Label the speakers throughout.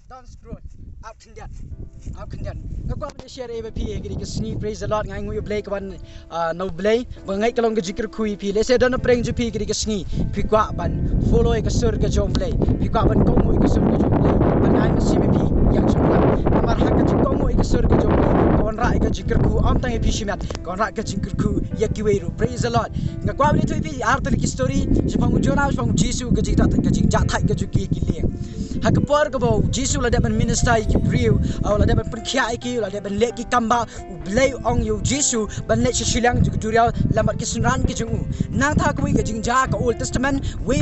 Speaker 1: Don't screw it. Out content. Out content. Kako apa share eva pi egri ke sni praise the Lord ngai ngui blake ban no blay bangai kalong ke jikir kui pi le se dan preng ju pi egri ke sni pi kwa ban follow ke sur ke jom blay pi kwa ban kong ngui ke sur ke jom blay ban ngai ma si pi yang sula amar hak ke kong ngui ke sur ke jom blay kon ra ke jikir ku am tang pi shimat kon ra ke jikir ku yakiwe ru praise the Lord ngakwa bli tu pi artali ki story jipang jona jipang jisu ke jikta ke jik ja thai ke ju ki lieng hakapor ke bau jisu la dapat minister ki priu au la dapat perkhia ki la dapat lek ki kamba u blay ong yu jisu ban lek shilang ju duriau lambat ki sunran ki jungu nang tha ko ke jingja ka old testament we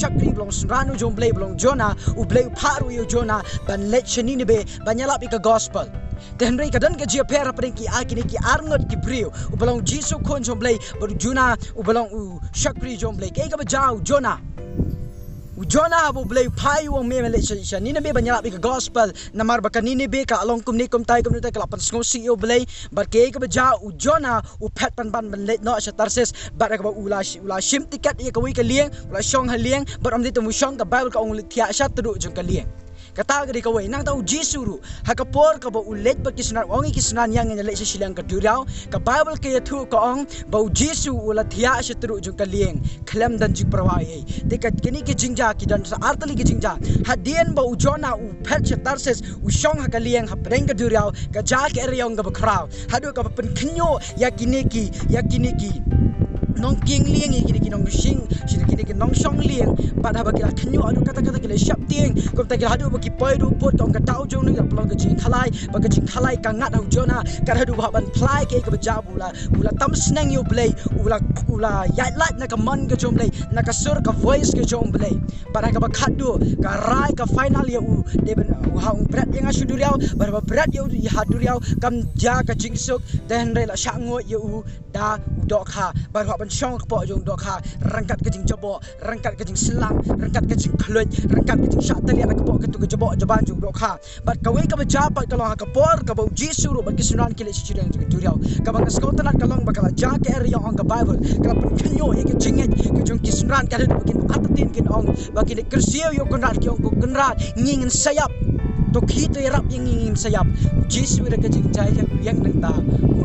Speaker 1: shakri blong sunranu jom blay blong jona u blay pharu yu jona ban lek shanini be banyala pi ka gospel tenrei kadan ke jia pera preng ki akini ki arngot ki priu u blong jisu kon jom blay baru juna u blong u shakri jom blay ke ka bajau jona Jonah abu blay pai wong me mele sha ni ne be banyala bi gospel namar bakani ne be ka along kum ni kum tai kalapan ngosi yo blay bar ke ka baja u Jonah u phat pan ban ban le no sha tarses bar ka ula shim tiket ye ka wi ka lieng ula shong ha lieng bar am dit mu shong ka bible ka ong li thia sha tu jung ka lieng kata gadi ka wei nang tau jisu ru hakapor ka ba ulet ba kisnar ongi kisnan yang ne le sha silang ka duriau ka bible ke thu ka ong ba jisu ula thia sha tu jung ka lieng khlem dan jik prawai te ka kini ki jingja ki dan sa artali ki jingja hadien ba u Jonah u phet sha tarses u shong ha ka lieng ha preng ka duriau ka ja ke riong ka ba kraw hadu ka ba pen khnyo yakini ki nong king lieng iki ki nong sing sini ki nong shong lieng pat ha ba ki khnyo adu kata ki le shap tieng ko ta ki hadu ba ki poi du pot tong ka tau jong ni ka plong ka jing khalai ba ka jing khalai ka ngat hu Jonah ka hadu ba ban plai ke ka ba ja bula tam snang you play ula yat lat na ka man ka jom play na ka sur ka voice ka jom play ba ka ba khadu ka rai ka final ya u de ben ha ung brat yang asu duriau ba brat ya u ha duriau kam ja ka jing suk den re la sha ngo ya u da dok ha ba ban shong ka po jong dok ha rangkat ka jing jabo rangkat ka jing selang rangkat ka jing khluj rangkat ka jing shat tali ka po ka tu ka jabo jaban jong dok ha ba ka we ka ba ja pa ka lo ha ka por ka ba jisu ro ba ki sunan ki le chi chirang jong duriau ka ba ka skot na ka long ba ka ja ka area on ka bible ka pa khnyo ye ka jing ka jong ki sunan ka le ba ki atatin kin ong ba ki le kersio yo konrat ki ong ko konrat nging sayap to khito rap yang nging sayap jisu ra ka jing jai yang nang ta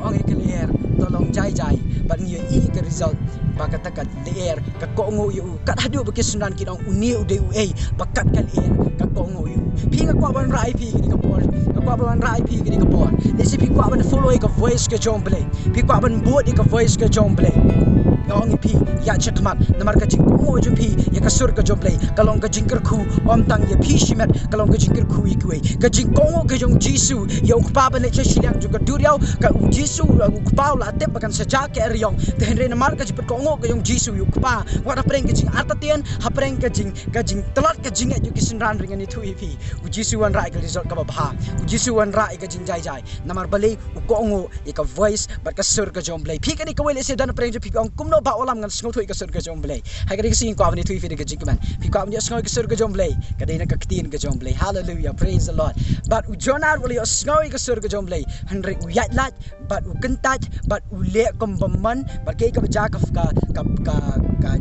Speaker 1: ong e clear tolong jai ban ye I ke result baka takat leer ka kongo yu kat hadu baki sunan kinong uni ude u ei bakat kal leer ka kongo yu pinga kwa ban rai pi ni ka por ka kwa ban rai pi ni ka por desi pi kwa ban follow ka voice ka jomble pi kwa ban buat ka voice ka jomble ngong pi ya chakmat namar ka jing kongo ju pi ya ka sur ka jomble kalong ka jingker khu om tang ye pi shimet kalong ka jingker khu ikwe ka jing kongo ka jong jisu yo pa ban le chasilang ju ka duriau ka jisu ku pa la tep bakan saja ke riong tenre namar ka jipet kongo ka jong jisu yu pa wara preng ka jing artatien ha preng ka jing telat ka jing ju kisin ran ring ni thu pi u jisu wan rai ka result ka ba u jisu wan rai ka jing jai namar bale u kongo e ka voice bar ka sur ka jomble pi ka ni ka wele se dan preng ju pi ong kumno ba olam ngan sngo thui ka sur ka jomble ha ka ri sing ko avni thui fi ka jing man pi ko avni sngo ka sur ka jomble ka dei na ka ktin ka jomble hallelujah praise the Lord but u Jonah wali sngo ka sur ka jomble hanre u yat lat but u kentat but u le kom baman but ke ka ja ka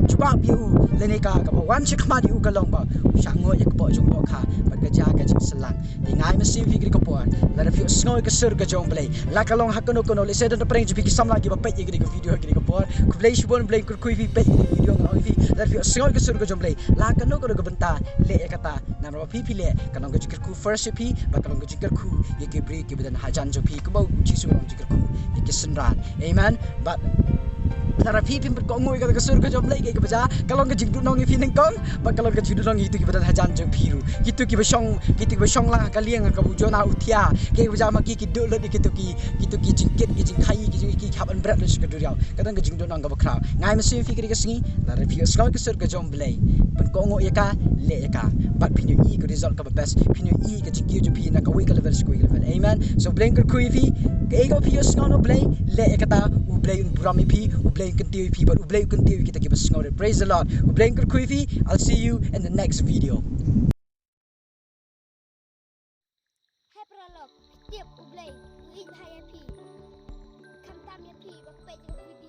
Speaker 1: chupa pi u le ne ka wan chik ma di u ka long ba shango ye ka po jong do kha but ka ja ka jing selang ni ngai ma si fi ka po la da fi sngo ka sur ka jomble la ka long hakono kono le se da preng ju pi ki samla ki ba pe ye ka video ki ka po ku play shibon play kur kui fi pe video ngau fi la fi sngo ka sur ka jomble la ka no ko ka benta le e kata na ro fi le ka long ka jikir ku first pi ba ka long ka jikir ku ye ke break ki bedan hajan jo pi ku ba jisu long jikir ku ye ke sunran amen but Tara pipi berkongoi kata kesur ke jom lagi ke baca kalau ke jingdu nongi fi nengkong ba kalau ke jingdu nongi itu ki bedan hajan jong piru gitu ki besong lah kalian ka bujona utia ke baca ma ki dul di gitu ki jingkit ki jing khai ki haban berat lu ke duriau kadang ke jingdu nong ka bakra ngai mesti fikir ke singi la review sekal kesur ke jom blai berkongoi ya ka le ya ka but pinyo I ke result ka best pinyo I ke jingki ju pi na ka we ka level skoi level amen so blanker kui fi ke go pi no blai le ya kata u blai un burami pi u blai continue pi but u blai continue kita ke bes ngore praise the Lord u blai kui fi I'll see you in the next video
Speaker 2: Hepralok tiap u blai u in hai pi kan tam ya pi ba pe